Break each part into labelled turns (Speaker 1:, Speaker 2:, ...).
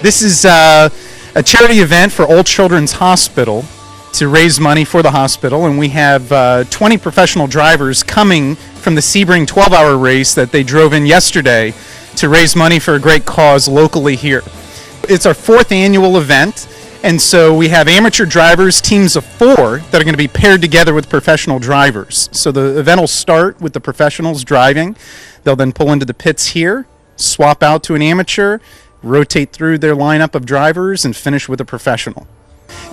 Speaker 1: This is a charity event for Old Children's Hospital to raise money for the hospital, and we have 20 professional drivers coming from the Sebring 12-hour race that they drove in yesterday to raise money for a great cause locally here. It's our 4th annual event, and so we have amateur drivers, teams of 4, that are going to be paired together with professional drivers. So the event will start with the professionals driving. They'll then pull into the pits here, swap out to an amateur, rotate through their lineup of drivers, and finish with a professional.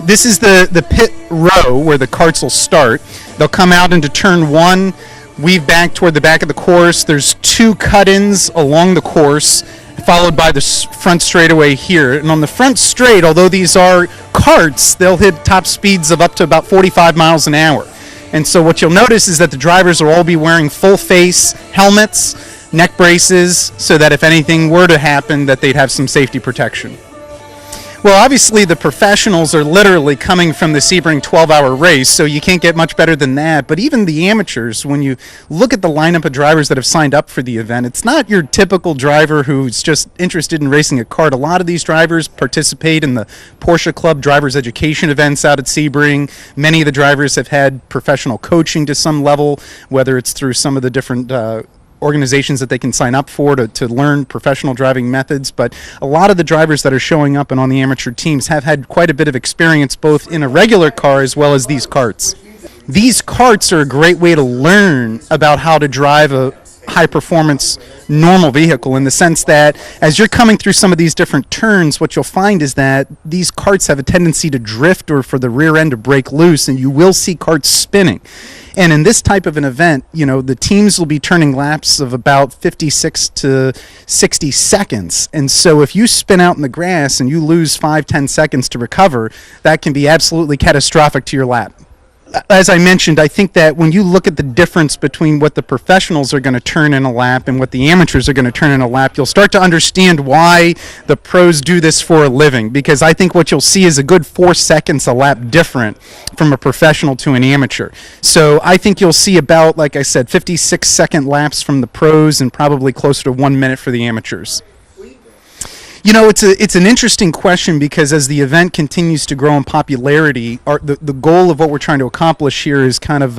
Speaker 1: This is the pit row where the carts will start. They'll come out into turn 1, weave back toward the back of the course. There's 2 cut-ins along the course, followed by the front straightaway here. And on the front straight, although these are carts, they'll hit top speeds of up to about 45 miles an hour. And so what you'll notice is that the drivers will all be wearing full face helmets, neck braces, so that if anything were to happen, that they'd have some safety protection. Well, obviously the professionals are literally coming from the Sebring 12-hour race, so you can't get much better than that. But even the amateurs, when you look at the lineup of drivers that have signed up for the event, it's not your typical driver who's just interested in racing a kart. A lot of these drivers participate in the Porsche Club drivers education events out at Sebring. Many of the drivers have had professional coaching to some level, whether it's through some of the different organizations that they can sign up for to learn professional driving methods. But a lot of the drivers that are showing up and on the amateur teams have had quite a bit of experience both in a regular car as well as these karts. These karts are a great way to learn about how to drive a high-performance normal vehicle, in the sense that as you're coming through some of these different turns, what you'll find is that these karts have a tendency to drift or for the rear end to break loose, and you will see karts spinning. And in this type of an event, you know, the teams will be turning laps of about 56 to 60 seconds. And so if you spin out in the grass and you lose 5-10 seconds to recover, that can be absolutely catastrophic to your lap. As I mentioned, I think that when you look at the difference between what the professionals are going to turn in a lap and what the amateurs are going to turn in a lap, you'll start to understand why the pros do this for a living. Because I think what you'll see is a good 4 seconds a lap different from a professional to an amateur. So I think you'll see about, like I said, 56-second laps from the pros and probably closer to 1 minute for the amateurs. You know, it's an interesting question, because as the event continues to grow in popularity, the goal of what we're trying to accomplish here is kind of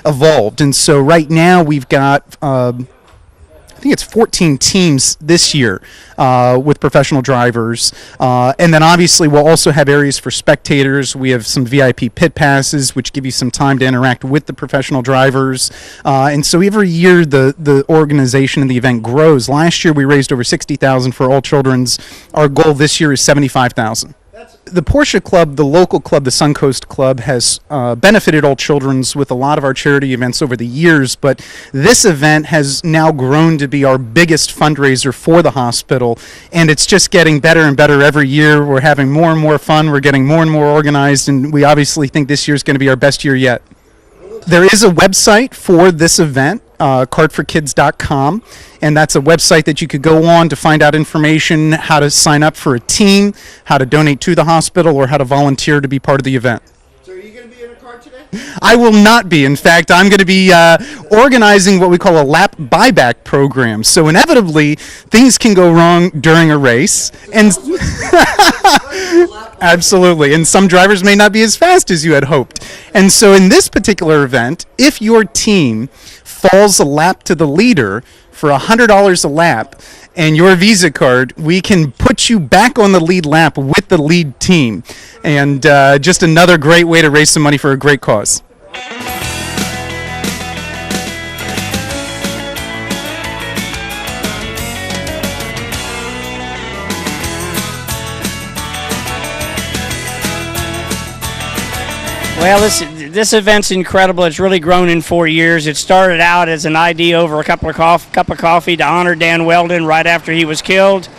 Speaker 1: evolved. And so right now we've got, I think it's 14 teams this year with professional drivers. And then obviously we'll also have areas for spectators. We have some VIP pit passes, which give you some time to interact with the professional drivers. And so every year the organization and the event grows. Last year we raised over $60,000 for All Children's. Our goal this year is $75,000. The Porsche Club, the local club, the Suncoast Club, has benefited All Children's with a lot of our charity events over the years, but this event has now grown to be our biggest fundraiser for the hospital, and it's just getting better and better every year. We're having more and more fun, we're getting more and more organized, and we obviously think this year is going to be our best year yet. There is a website for this event, kartforkids.com, and that's a website that you could go on to find out information, how to sign up for a team, how to donate to the hospital, or how to volunteer to be part of the event.
Speaker 2: So are you going to be in a car today?
Speaker 1: I will not be. In fact, I'm going to be organizing what we call a lap buyback program. So inevitably, things can go wrong during a race, and absolutely, and some drivers may not be as fast as you had hoped. And so in this particular event, if your team falls a lap to the leader for $100 a lap and your Visa card, we can put you back on the lead lap with the lead team. And just another great way to raise some money for a great cause.
Speaker 3: Well, this event's incredible. It's really grown in 4 years. It started out as an idea over a cup of coffee to honor Dan Weldon right after he was killed,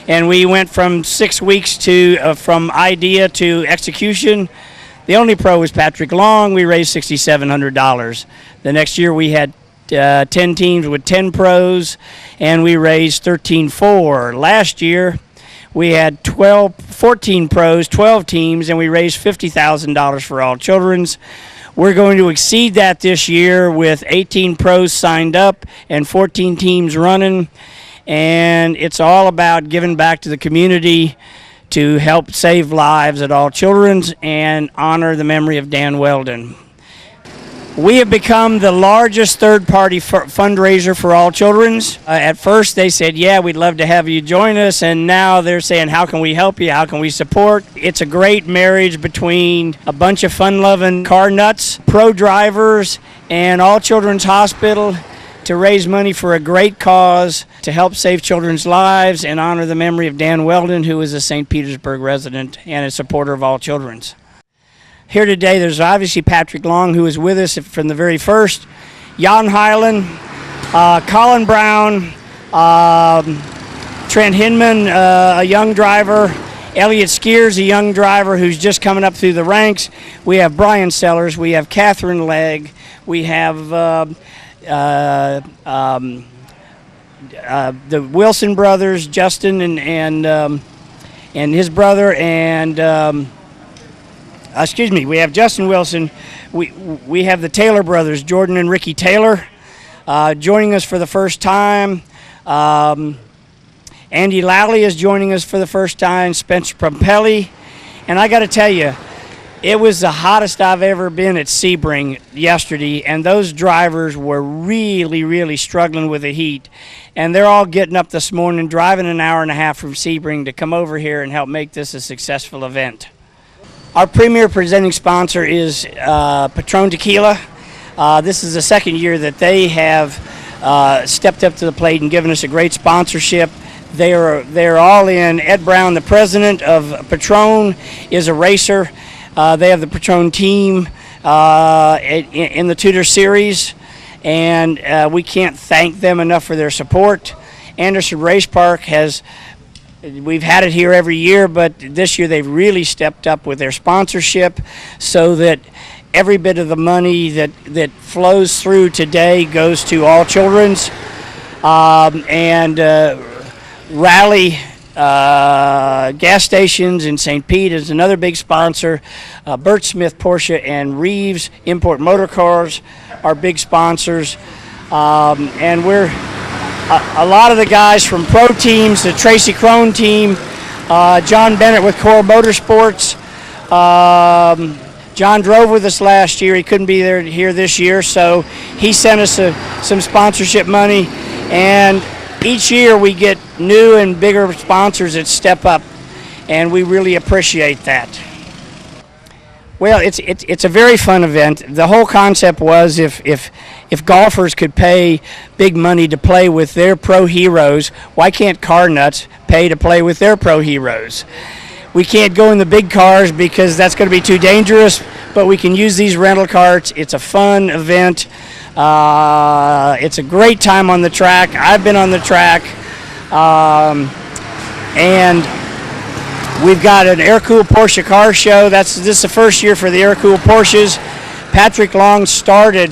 Speaker 3: and we went from 6 weeks to from idea to execution. The only pro was Patrick Long. We raised $6,700. The next year we had 10 teams with 10 pros, and we raised $13,400. Last year we had 14 pros, 12 teams, and we raised $50,000 for All Children's. We're going to exceed that this year with 18 pros signed up and 14 teams running. And it's all about giving back to the community to help save lives at All Children's and honor the memory of Dan Weldon. We have become the largest third-party fundraiser for All Children's. At first they said, yeah, we'd love to have you join us, and now they're saying, how can we help you, how can we support? It's a great marriage between a bunch of fun-loving car nuts, pro drivers, and All Children's Hospital to raise money for a great cause to help save children's lives and honor the memory of Dan Weldon, who is a St. Petersburg resident and a supporter of All Children's. Here today, there's obviously Patrick Long, who was with us from the very first, Jan Hyland, Colin Braun, Trent Hinman, a young driver, Elliott Skeer's a young driver who's just coming up through the ranks. We have Brian Sellers, we have Katherine Legge, we have the Wilson brothers, Justin and his brother, and we have Justin Wilson. We have the Taylor brothers, Jordan and Ricky Taylor, joining us for the first time. Andy Lally is joining us for the first time, Spencer Pompelli. And I got to tell you, it was the hottest I've ever been at Sebring yesterday, and those drivers were really, really struggling with the heat. And they're all getting up this morning, driving an hour and a half from Sebring to come over here and help make this a successful event. Our premier presenting sponsor is Patron Tequila. This is the second year that they have stepped up to the plate and given us a great sponsorship. They're all in. Ed Braun, the president of Patron, is a racer. They have the Patron team in the Tudor Series, and we can't thank them enough for their support. Anderson Race Park we've had it here every year, but this year they've really stepped up with their sponsorship so that every bit of the money that flows through today goes to All Children's. Rally gas stations in St. Pete is another big sponsor. Bert Smith Porsche and Reeves Import Motor Cars are big sponsors. And we're a lot of the guys from pro teams, the Tracy Crone team, John Bennett with Core Motorsports. John drove with us last year. He couldn't be here this year, so he sent us some sponsorship money. And each year we get new and bigger sponsors that step up, and we really appreciate that. Well, it's a very fun event. The whole concept was if golfers could pay big money to play with their pro heroes, why can't car nuts pay to play with their pro heroes? We can't go in the big cars because that's going to be too dangerous, but we can use these rental carts. It's a fun event. It's a great time on the track. I've been on the track, and we've got an air-cooled Porsche car show. This is the first year for the air-cooled Porsches. Patrick Long started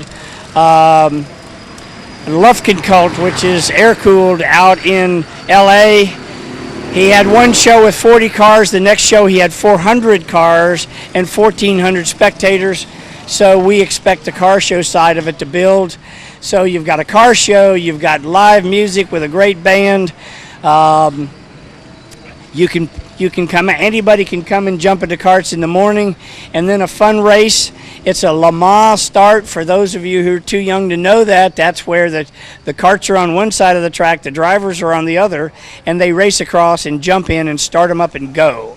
Speaker 3: Lufkin Cult, which is air-cooled out in L.A. He had one show with 40 cars. The next show he had 400 cars and 1,400 spectators. So we expect the car show side of it to build. So you've got a car show, you've got live music with a great band. You can come, anybody can come and jump into carts in the morning, and then a fun race. It's a Le Mans start. For those of you who are too young to know that, that's where the carts are on one side of the track, the drivers are on the other, and they race across and jump in and start them up and go.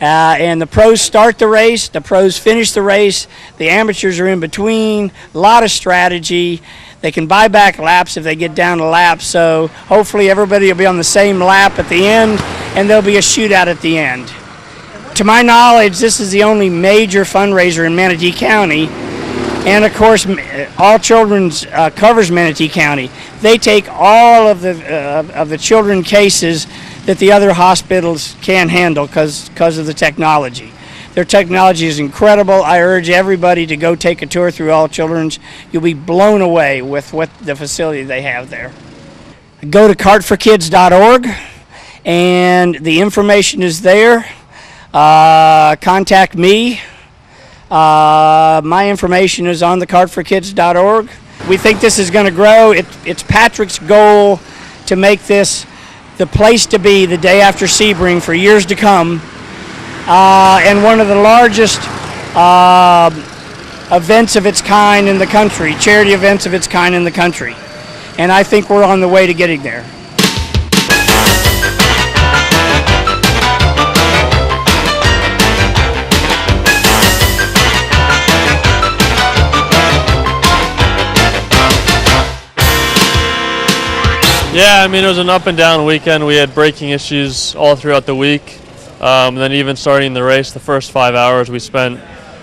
Speaker 3: And the pros start the race, the pros finish the race, the amateurs are in between, a lot of strategy. They can buy back laps if they get down to laps, so hopefully everybody will be on the same lap at the end, and there'll be a shootout at the end. To my knowledge, this is the only major fundraiser in Manatee County, and of course, All Children's covers Manatee County. They take all of the children cases that the other hospitals can't handle because of the technology. Their technology is incredible. I urge everybody to go take a tour through All Children's. You'll be blown away with what the facility they have there. Go to cartforkids.org, and the information is there. Contact me. My information is on the cartforkids.org. We think this is going to grow. It's Patrick's goal to make this the place to be the day after Sebring for years to come, and one of the largest events of its kind in the country, charity events of its kind in the country. And I think we're on the way to getting there.
Speaker 4: Yeah, I mean, it was an up and down weekend. We had braking issues all throughout the week. And then even starting the race, the first 5 hours we spent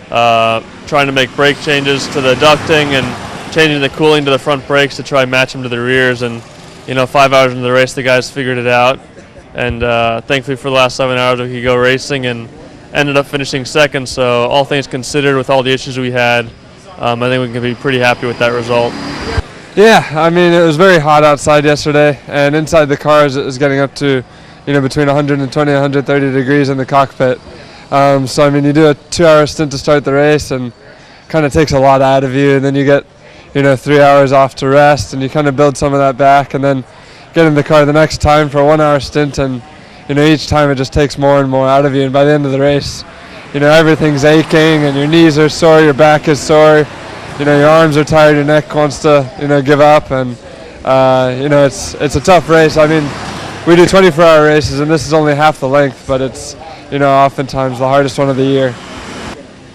Speaker 4: trying to make brake changes to the ducting and changing the cooling to the front brakes to try and match them to the rears. And, 5 hours into the race, the guys figured it out. And thankfully for the last 7 hours, we could go racing and ended up finishing second. So all things considered, with all the issues we had, I think we can be pretty happy with that result.
Speaker 5: Yeah, I mean, it was very hot outside yesterday, and inside the cars it was getting up to, between 120 and 130 degrees in the cockpit. So, I mean, you do a 2-hour stint to start the race, and kind of takes a lot out of you, and then you get, 3 hours off to rest, and you kind of build some of that back, and then get in the car the next time for a 1-hour stint, and, each time it just takes more and more out of you, and by the end of the race, everything's aching, and your knees are sore, your back is sore. Your arms are tired, your neck wants to, give up, and, it's a tough race. I mean, we do 24-hour races, and this is only half the length, but it's, oftentimes the hardest one of the year.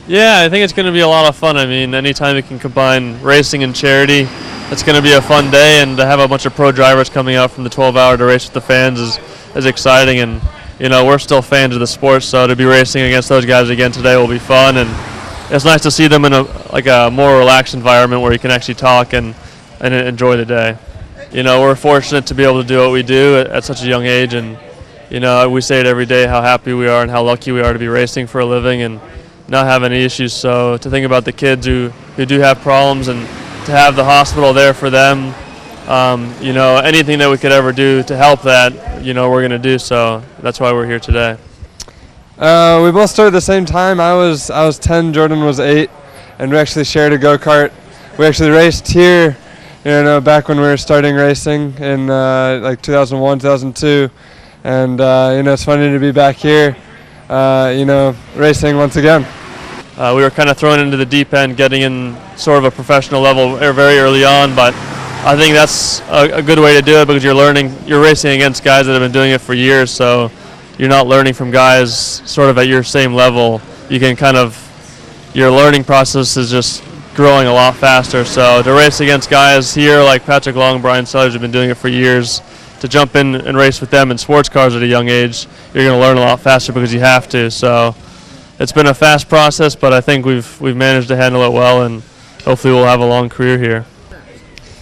Speaker 4: Yeah, I think it's going to be a lot of fun. I mean, anytime you can combine racing and charity, it's going to be a fun day, and to have a bunch of pro drivers coming out from the 12-hour to race with the fans is exciting, and, we're still fans of the sport, so to be racing against those guys again today will be fun, and it's nice to see them in a more relaxed environment where you can actually talk and enjoy the day. We're fortunate to be able to do what we do at such a young age, and we say it every day how happy we are and how lucky we are to be racing for a living and not have any issues. So to think about the kids who do have problems and to have the hospital there for them, anything that we could ever do to help that, we're going to do. So that's why we're here today.
Speaker 5: We both started at the same time. I was 10, Jordan was 8, and we actually shared a go-kart. We actually raced here, back when we were starting racing in 2001, 2002, and it's funny to be back here, racing once again.
Speaker 4: We were kind of thrown into the deep end, getting in sort of a professional level very early on, but I think that's a good way to do it because you're racing against guys that have been doing it for years, so you're not learning from guys sort of at your same level. You can your learning process is just growing a lot faster. So to race against guys here like Patrick Long, Brian Sellers have been doing it for years, to jump in and race with them in sports cars at a young age, you're going to learn a lot faster because you have to. So it's been a fast process, but I think we've managed to handle it well, and hopefully we'll have a long career here.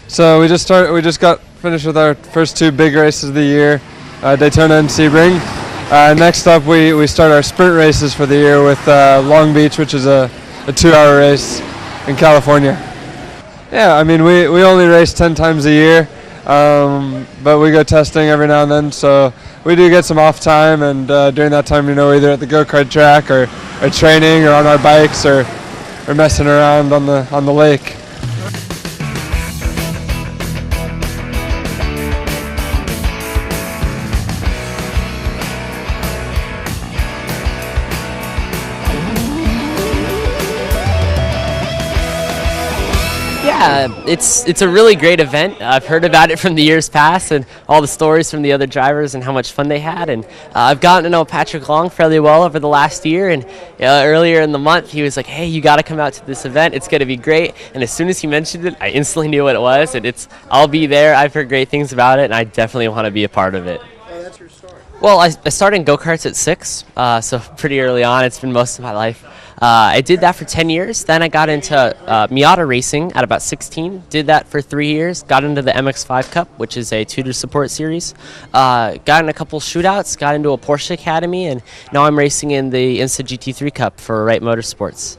Speaker 5: So we just got finished with our first 2 big races of the year, Daytona and Sebring. Next up, we start our sprint races for the year with Long Beach, which is a 2-hour race in California. Yeah, I mean, we only race 10 times a year, but we go testing every now and then, so we do get some off time, and during that time, either at the go-kart track or training or on our bikes or messing around on the lake.
Speaker 6: Yeah, it's a really great event. I've heard about it from the years past and all the stories from the other drivers and how much fun they had. And I've gotten to know Patrick Long fairly well over the last year. And earlier in the month, he was like, "Hey, you got to come out to this event. It's going to be great." And as soon as he mentioned it, I instantly knew what it was. And I'll be there. I've heard great things about it, and I definitely want to be a part of it.
Speaker 2: Oh, that's your start.
Speaker 6: Well, I started in go-karts at 6, so pretty early on. It's been most of my life. I did that for 10 years. Then I got into Miata racing at about 16. Did that for 3 years. Got into the MX-5 Cup, which is a tutor support series. Got in a couple shootouts. Got into a Porsche Academy, and now I'm racing in the Insta GT3 Cup for Wright Motorsports.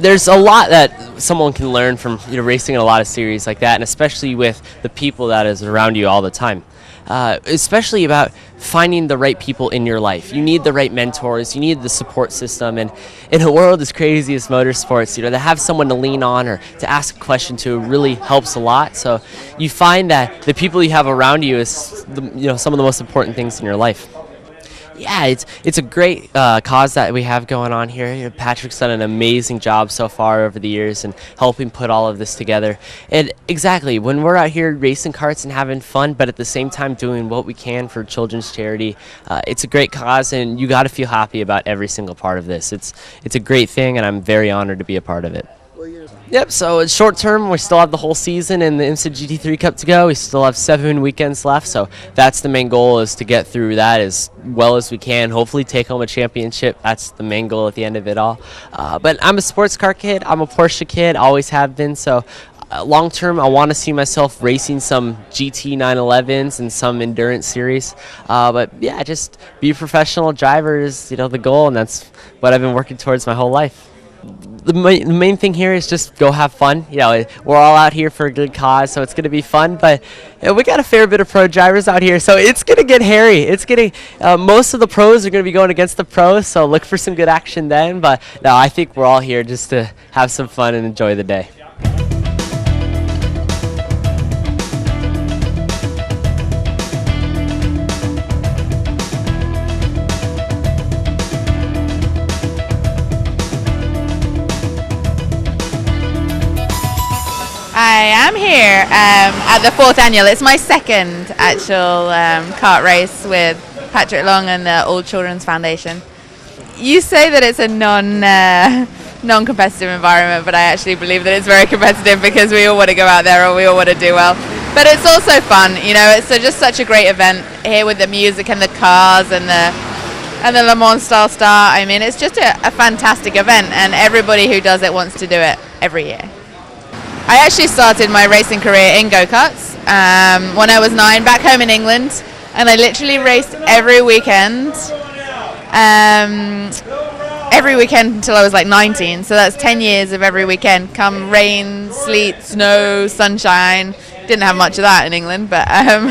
Speaker 6: There's a lot that someone can learn from racing in a lot of series like that, and especially with the people that is around you all the time. especially about finding the right people in your life. You need the right mentors, you need the support system, and in a world as crazy as motorsports, to have someone to lean on or to ask a question to really helps a lot. So you find that the people you have around you is some of the most important things in your life. Yeah, it's a great cause that we have going on here. Patrick's done an amazing job so far over the years and helping put all of this together. And exactly, when we're out here racing karts and having fun, but at the same time doing what we can for children's charity, it's a great cause, and you got to feel happy about every single part of this. It's a great thing, and I'm very honored to be a part of it. Yep, so it's short term. We still have the whole season in the IMSA GT3 Cup to go. We still have 7 weekends left, so that's the main goal, is to get through that as well as we can. Hopefully take home a championship. That's the main goal at the end of it all. But I'm a sports car kid. I'm a Porsche kid, always have been, so long term, I want to see myself racing some GT 911s and some endurance series. But yeah, just be a professional driver is the goal, and that's what I've been working towards my whole life. The main thing here is just go have fun. We're all out here for a good cause, so it's going to be fun. But we got a fair bit of pro drivers out here, so it's going to get hairy. It's getting most of the pros are going to be going against the pros, so look for some good action then. But no, I think we're all here just to have some fun and enjoy the day.
Speaker 7: I am here at the 4th annual. It's my second actual kart race with Patrick Long and the All Children's Foundation. You say that it's a non-competitive environment, but I actually believe that it's very competitive because we all want to go out there and we all want to do well. But it's also fun, it's just such a great event here with the music and the cars and the Le Mans style start. I mean, it's just a fantastic event, and everybody who does it wants to do it every year. I actually started my racing career in go-karts when I was 9 back home in England, and I literally raced every weekend until I was like 19, so that's 10 years of every weekend, come rain, sleet, snow, sunshine. Didn't have much of that in England, but I'm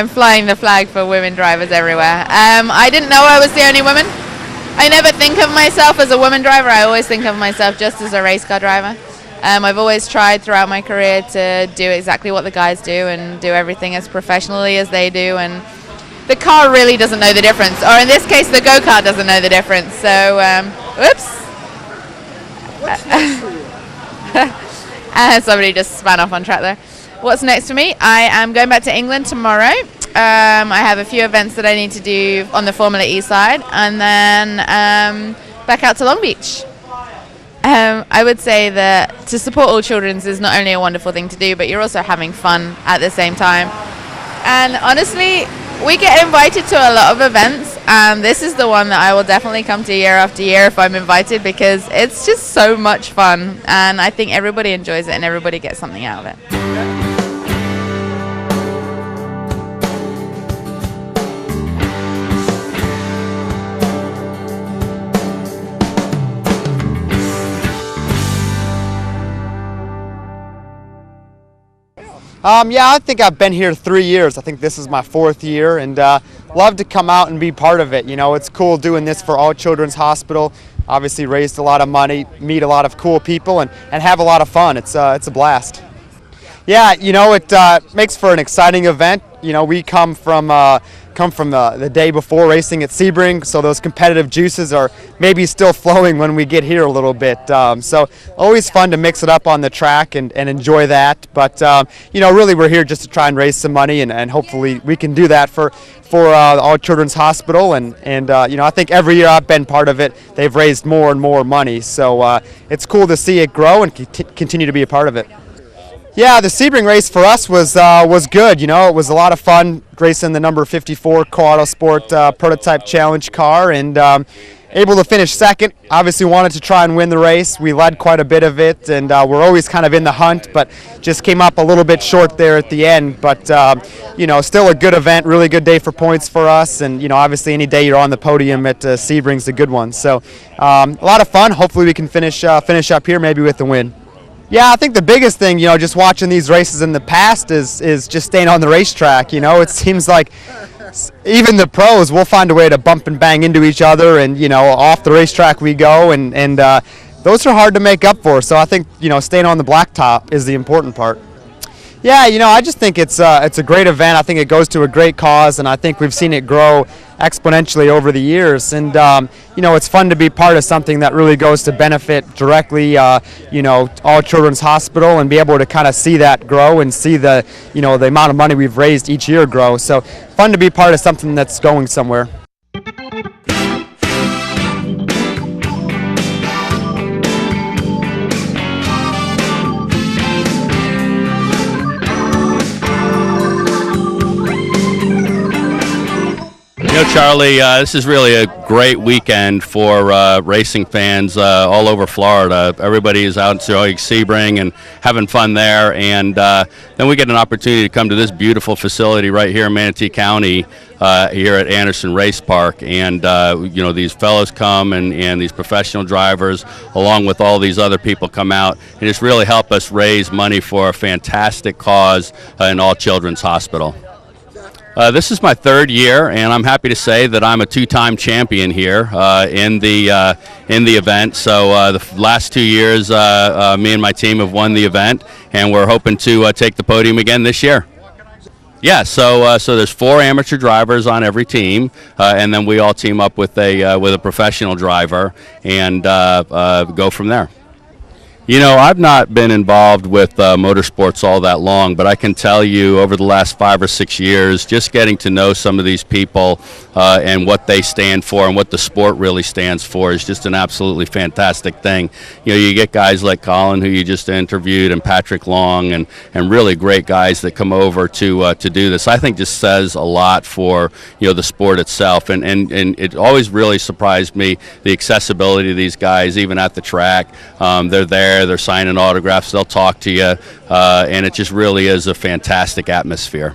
Speaker 7: flying the flag for women drivers everywhere. I didn't know I was the only woman. I never think of myself as a woman driver. I always think of myself just as a race car driver. I've always tried throughout my career to do exactly what the guys do and do everything as professionally as they do. And the car really doesn't know the difference. Or in this case, the go-kart doesn't know the difference. So, whoops. Somebody just span off on track there. What's next for me? I am going back to England tomorrow. I have a few events that I need to do on the Formula E side, and then back out to Long Beach. I would say that to support All Children's is not only a wonderful thing to do, but you're also having fun at the same time. And honestly, we get invited to a lot of events, and this is the one that I will definitely come to year after year if I'm invited, because it's just so much fun, and I think everybody enjoys it and everybody gets something out of it.
Speaker 2: Yeah, I think I've been here 3 years. I think this is my 4th year, and love to come out and be part of it. It's cool doing this for All Children's Hospital. Obviously raised a lot of money, meet a lot of cool people, and have a lot of fun. It's a blast. Yeah, it makes for an exciting event. We come from the day before racing at Sebring, so those competitive juices are maybe still flowing when we get here a little bit. So always fun to mix it up on the track and enjoy that. But really we're here just to try and raise some money, and hopefully we can do that for All Children's Hospital. And I think every year I've been part of it, they've raised more and more money. So it's cool to see it grow and continue to be a part of it. Yeah, the Sebring race for us was good. It was a lot of fun racing the number 54 Co-Auto Sport prototype challenge car, and able to finish second. Obviously wanted to try and win the race. We led quite a bit of it, and we're always kind of in the hunt, but just came up a little bit short there at the end. But still a good event, really good day for points for us, and obviously any day you're on the podium at Sebring's a good one. So a lot of fun. Hopefully we can finish up here maybe with the win. Yeah, I think the biggest thing, just watching these races in the past is just staying on the racetrack. It seems like even the pros will find a way to bump and bang into each other, and off the racetrack we go, and those are hard to make up for. So I think staying on the blacktop is the important part. Yeah, I just think it's a great event. I think it goes to a great cause, and I think we've seen it grow exponentially over the years. And it's fun to be part of something that really goes to benefit directly, All Children's Hospital, and be able to kind of see that grow and see the the amount of money we've raised each year grow. So fun to be part of something that's going somewhere.
Speaker 8: Charlie, this is really a great weekend for racing fans all over Florida. Everybody is out enjoying Sebring and having fun there, and then we get an opportunity to come to this beautiful facility right here in Manatee County, here at Anderson Race Park, and these fellows come and these professional drivers, along with all these other people, come out and just really help us raise money for a fantastic cause in All Children's Hospital. This is my third year, and I'm happy to say that I'm a two-time champion here in the event. So the last 2 years, me and my team have won the event, and we're hoping to take the podium again this year. Yeah, so there's 4 amateur drivers on every team, and then we all team up with a professional driver and go from there. I've not been involved with motorsports all that long, but I can tell you over the last 5 or 6 years, just getting to know some of these people and what they stand for and what the sport really stands for is just an absolutely fantastic thing. You get guys like Colin, who you just interviewed, and Patrick Long, and really great guys that come over to do this. I think just says a lot for the sport itself, and it always really surprised me, the accessibility of these guys, even at the track. They're there. They're signing autographs, they'll talk to you, and it just really is a fantastic atmosphere.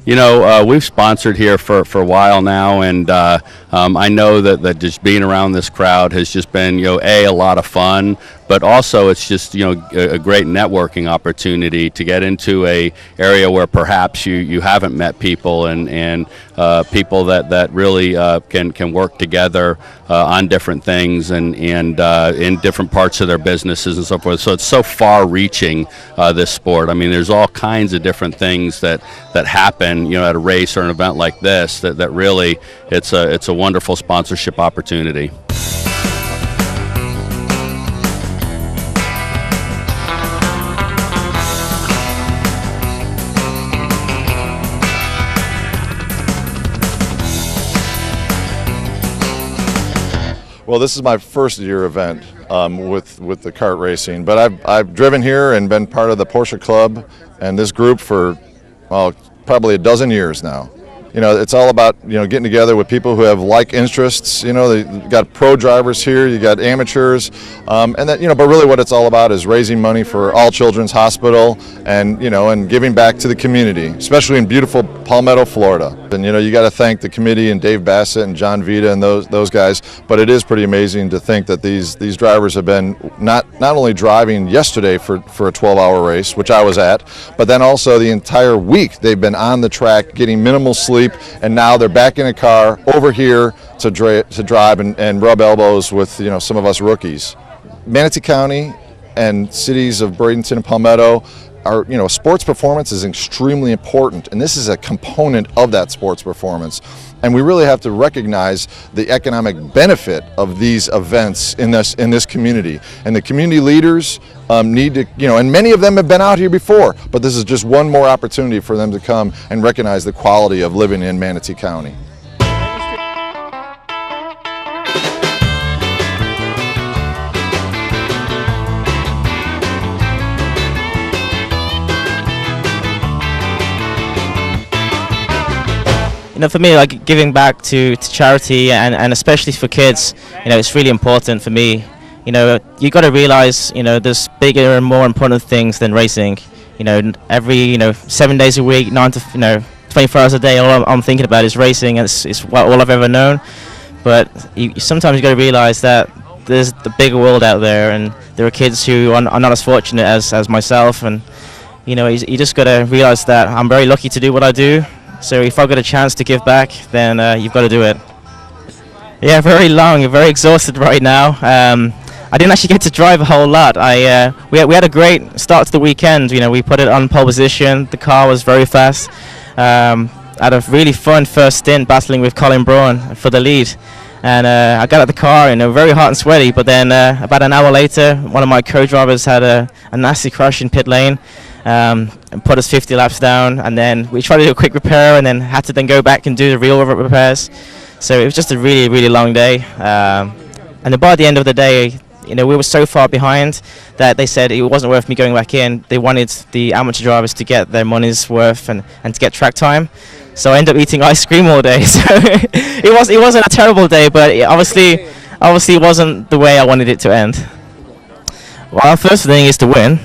Speaker 8: We've sponsored here for a while now, and I know that just being around this crowd has just been, a lot of fun, but also it's just, a great networking opportunity to get into a area where perhaps you haven't met people, and people that really can work together on different things and in different parts of their businesses and so forth. So it's so far-reaching, this sport. I mean, there's all kinds of different things that happen, at a race or an event like this that really it's a wonderful sponsorship opportunity.
Speaker 9: Well, this is my first year event with the kart racing, but I've driven here and been part of the Porsche Club and this group for, well, probably a dozen years now. It's all about, getting together with people who have like interests. You got pro drivers here, you got amateurs, and that, but really what it's all about is raising money for All Children's Hospital and, and giving back to the community, especially in beautiful Palmetto, Florida. And, you got to thank the committee and Dave Bassett and John Vita and those guys, but it is pretty amazing to think that these drivers have been not only driving yesterday for a 12-hour race, which I was at, but then also the entire week they've been on the track getting minimal sleep, and now they're back in a car over here to drive and rub elbows with some of us rookies. Manatee County and cities of Bradenton and Palmetto are, sports performance is extremely important, and this is a component of that sports performance. And we really have to recognize the economic benefit of these events in this community. And the community leaders need to, and many of them have been out here before, but this is just one more opportunity for them to come and recognize the quality of living in Manatee County.
Speaker 10: For me, like giving back to charity and especially for kids, it's really important for me. You got to realize, there's bigger and more important things than racing. Every 7 days a week, 9 to 24 hours a day, all I'm thinking about is racing, and it's all I've ever known. But sometimes you got to realize that there's the bigger world out there, and there are kids who are not as fortunate as myself, and you know, you just got to realize that I'm very lucky to do what I do. So if I've got a chance to give back, then you've got to do it. Yeah, very long, very exhausted right now. I didn't actually get to drive a whole lot. We had a great start to the weekend. You know, we put it on pole position. The car was very fast. I had a really fun first stint battling with Colin Braun for the lead. And I got out the car and very hot and sweaty. But then about an hour later, one of my co-drivers had a nasty crash in pit lane and put us 50 laps down. And then we tried to do a quick repair and then had to then go back and do the real repairs. So it was just a really, really long day. And then by the end of the day, you know, we were so far behind that they said it wasn't worth me going back in. They wanted the amateur drivers to get their money's worth and to get track time. So I ended up eating ice cream all day. So it wasn't a terrible day, but it obviously wasn't the way I wanted it to end. Well, first thing is to win.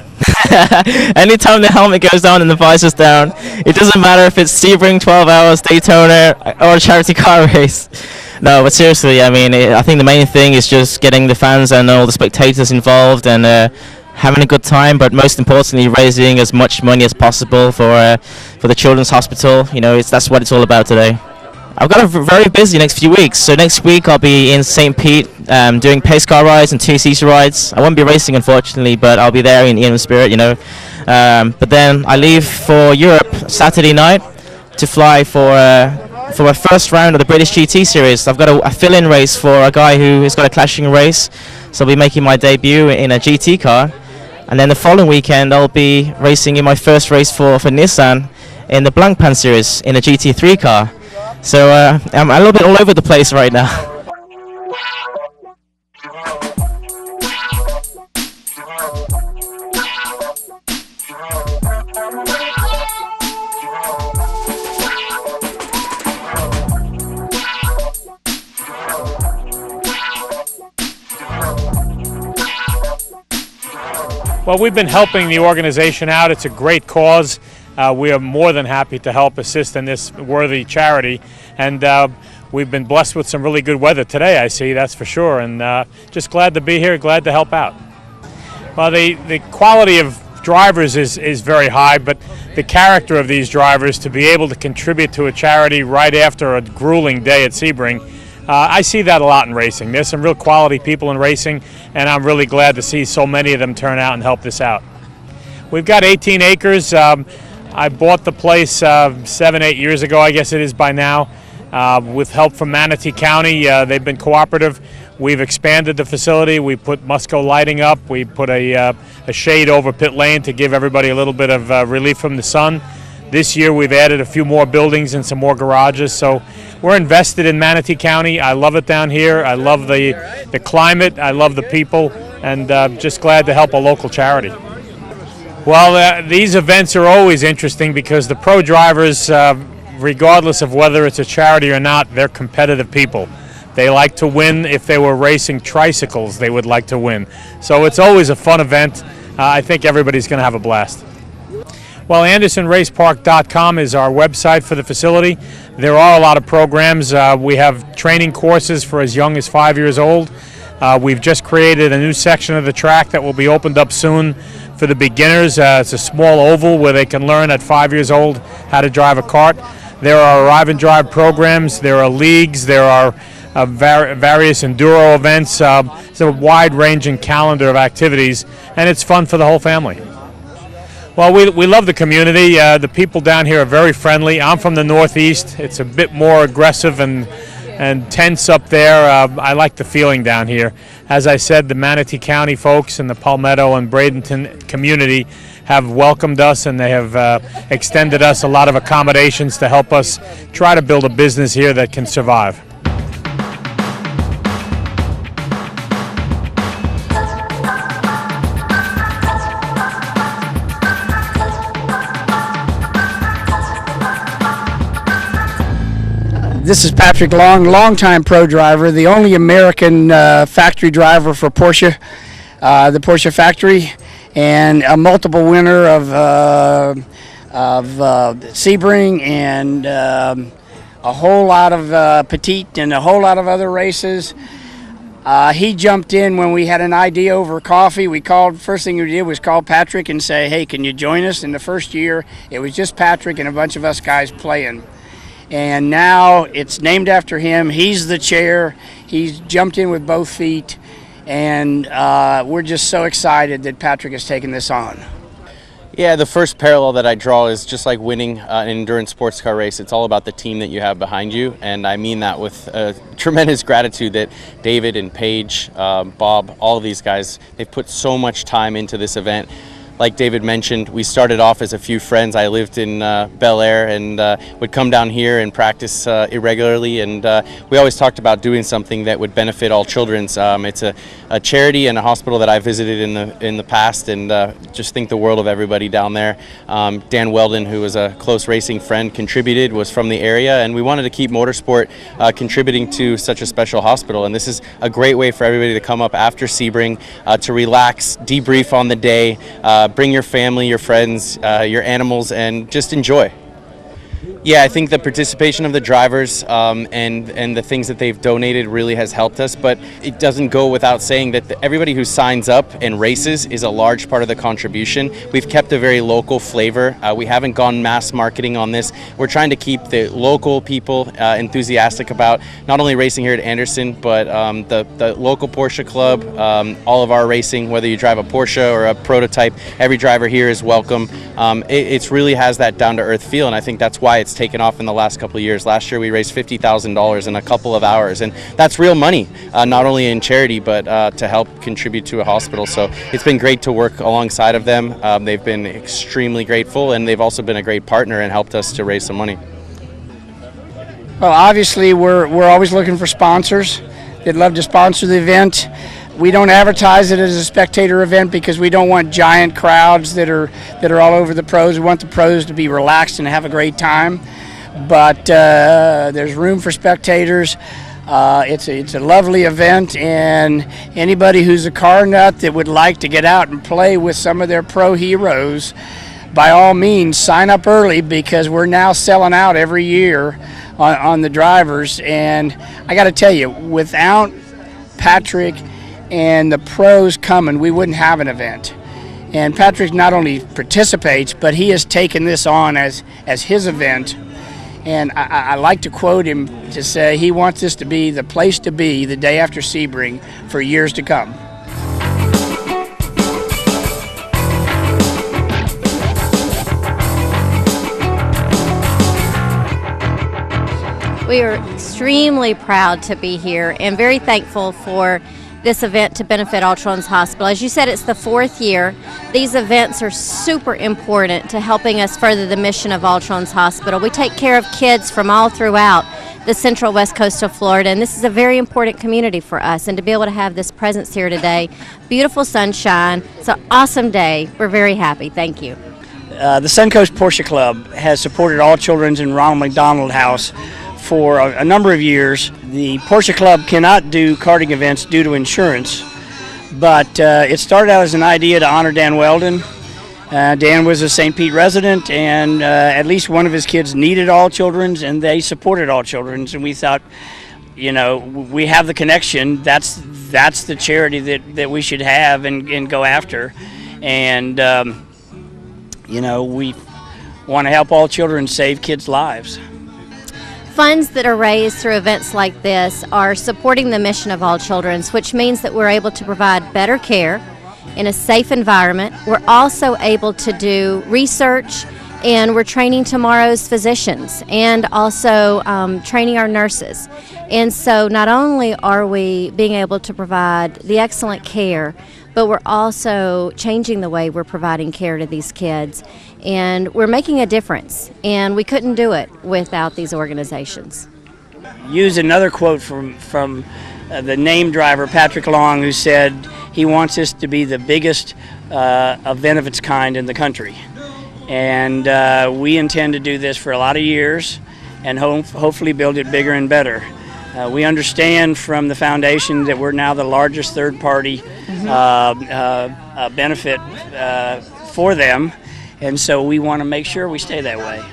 Speaker 10: Anytime the helmet goes down and the visor's down, it doesn't matter if it's Sebring, 12 hours, Daytona, or a charity car race. No, but seriously, I mean, I think the main thing is just getting the fans and all the spectators involved and having a good time, but most importantly, raising as much money as possible for the Children's Hospital. You know, that's what it's all about today. I've got a very busy next few weeks. So next week I'll be in St. Pete doing pace car rides and two-seater rides. I won't be racing, unfortunately, but I'll be there in spirit, you know. But then I leave for Europe Saturday night to fly for a first round of the British GT Series. I've got a fill-in race for a guy who has got a clashing race, so I'll be making my debut in a GT car. And then the following weekend I'll be racing in my first race for Nissan in the Blancpain Series in a GT3 car. So I'm a little bit all over the place right now.
Speaker 11: Well, we've been helping the organization out. It's a great cause. We are more than happy to help assist in this worthy charity. And we've been blessed with some really good weather today, I see, that's for sure. And just glad to be here, glad to help out. Well, the quality of drivers is very high, but the character of these drivers to be able to contribute to a charity right after a grueling day at Sebring, I see that a lot in racing. There's some real quality people in racing, and I'm really glad to see so many of them turn out and help this out. We've got 18 acres. I bought the place 7-8 years ago, I guess it is by now, with help from Manatee County. They've been cooperative. We've expanded the facility. We put Musco lighting up. We put a shade over pit lane to give everybody a little bit of relief from the sun. This year we've added a few more buildings and some more garages. So we're invested in Manatee County. I love it down here. I love the climate. I love the people, and just glad to help a local charity. Well, these events are always interesting because the pro drivers, regardless of whether it's a charity or not, they're competitive people. They like to win. If they were racing tricycles, they would like to win. So it's always a fun event. I think everybody's going to have a blast. Well, AndersonRacePark.com is our website for the facility. There are a lot of programs. We have training courses for as young as 5 years old. We've just created a new section of the track that will be opened up soon for the beginners. It's a small oval where they can learn at 5 years old how to drive a kart. There are arrive and drive programs. There are leagues. There are various enduro events. It's a wide-ranging calendar of activities, and it's fun for the whole family. Well, we love the community. The people down here are very friendly. I'm from the Northeast. It's a bit more aggressive and tense up there. I like the feeling down here. As I said, the Manatee County folks and the Palmetto and Bradenton community have welcomed us, and they have extended us a lot of accommodations to help us try to build a business here that can survive.
Speaker 12: This is Patrick Long, longtime pro driver, the only American factory driver for Porsche, the Porsche factory, and a multiple winner of Sebring and a whole lot of Petite and a whole lot of other races. He jumped in when we had an idea over coffee. We called, first thing we did was call Patrick and say, hey, can you join us? In the first year, it was just Patrick and a bunch of us guys playing. And now it's named after him. He's the chair. He's jumped in with both feet. And we're just so excited that Patrick has taken this on.
Speaker 13: Yeah, the first parallel that I draw is just like winning an endurance sports car race. It's all about the team that you have behind you, and I mean that with tremendous gratitude that David and Paige, Bob, all of these guys, they've put so much time into this event. Like David mentioned, we started off as a few friends. I lived in Bel Air and would come down here and practice irregularly, and we always talked about doing something that would benefit all children's. It's a charity and a hospital that I visited in the past, and just think the world of everybody down there. Dan Weldon, who was a close racing friend, contributed, was from the area, and we wanted to keep motorsport contributing to such a special hospital. And this is a great way for everybody to come up after Sebring, to relax, debrief on the day, bring your family, your friends, your animals, and just enjoy. Yeah, I think the participation of the drivers and the things that they've donated really has helped us, but it doesn't go without saying that everybody who signs up and races is a large part of the contribution. We've kept a very local flavor. We haven't gone mass marketing on this. We're trying to keep the local people enthusiastic about not only racing here at Anderson, but the local Porsche Club, all of our racing, whether you drive a Porsche or a prototype, every driver here is welcome. It really has that down-to-earth feel, and I think that's why it's taken off in the last couple of years. Last year we raised $50,000 in a couple of hours, and that's real money, not only in charity but to help contribute to a hospital. So it's been great to work alongside of them. They've been extremely grateful, and they've also been a great partner and helped us to raise some money.
Speaker 12: Well, obviously we're always looking for sponsors that'd love to sponsor the event. We don't advertise it as a spectator event because we don't want giant crowds that are all over the pros. We want the pros to be relaxed and have a great time. But there's room for spectators. It's a lovely event, and anybody who's a car nut that would like to get out and play with some of their pro heroes, by all means sign up early, because we're now selling out every year on the drivers. And I got to tell you, without Patrick and the pros coming, we wouldn't have an event. And Patrick not only participates, but he has taken this on as his event. And I like to quote him to say he wants this to be the place to be the day after Sebring for years to come.
Speaker 14: We are extremely proud to be here and very thankful for this event to benefit All Children's Hospital. As you said, it's the 4th year. These events are super important to helping us further the mission of All Children's Hospital. We take care of kids from all throughout the central west coast of Florida, and this is a very important community for us. And to be able to have this presence here today, beautiful sunshine, it's an awesome day. We're very happy. Thank you.
Speaker 12: The Suncoast Porsche Club has supported All Children's in Ronald McDonald House for a number of years. The Porsche Club cannot do karting events due to insurance, but it started out as an idea to honor Dan Weldon. Dan was a St. Pete resident, and at least one of his kids needed All Children's, and they supported All Children's. And we thought, you know, we have the connection. That's the charity that we should have and go after. And you know, we want to help All Children save kids' lives.
Speaker 14: Funds that are raised through events like this are supporting the mission of All Children's, which means that we're able to provide better care in a safe environment. We're also able to do research, and we're training tomorrow's physicians and also training our nurses. And so not only are we being able to provide the excellent care, but we're also changing the way we're providing care to these kids. And we're making a difference, and we couldn't do it without these organizations.
Speaker 12: Use another quote from the name driver, Patrick Long, who said he wants this to be the biggest event of its kind in the country. And we intend to do this for a lot of years and hopefully build it bigger and better. We understand from the foundation that we're now the largest third-party benefit for them, and so we want to make sure we stay that way.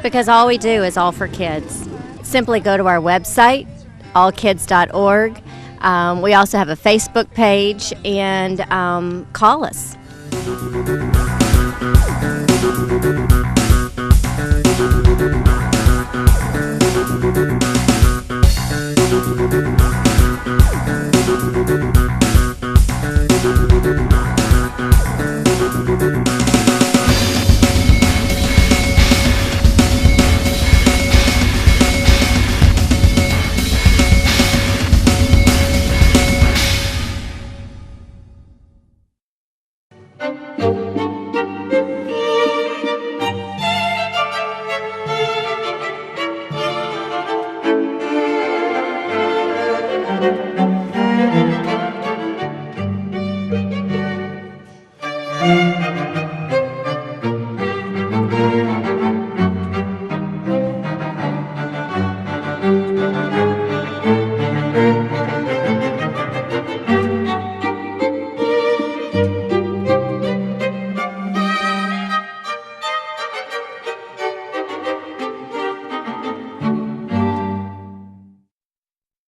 Speaker 14: Because all we do is all for kids. Simply go to our website, allkids.org. We also have a Facebook page, and call us.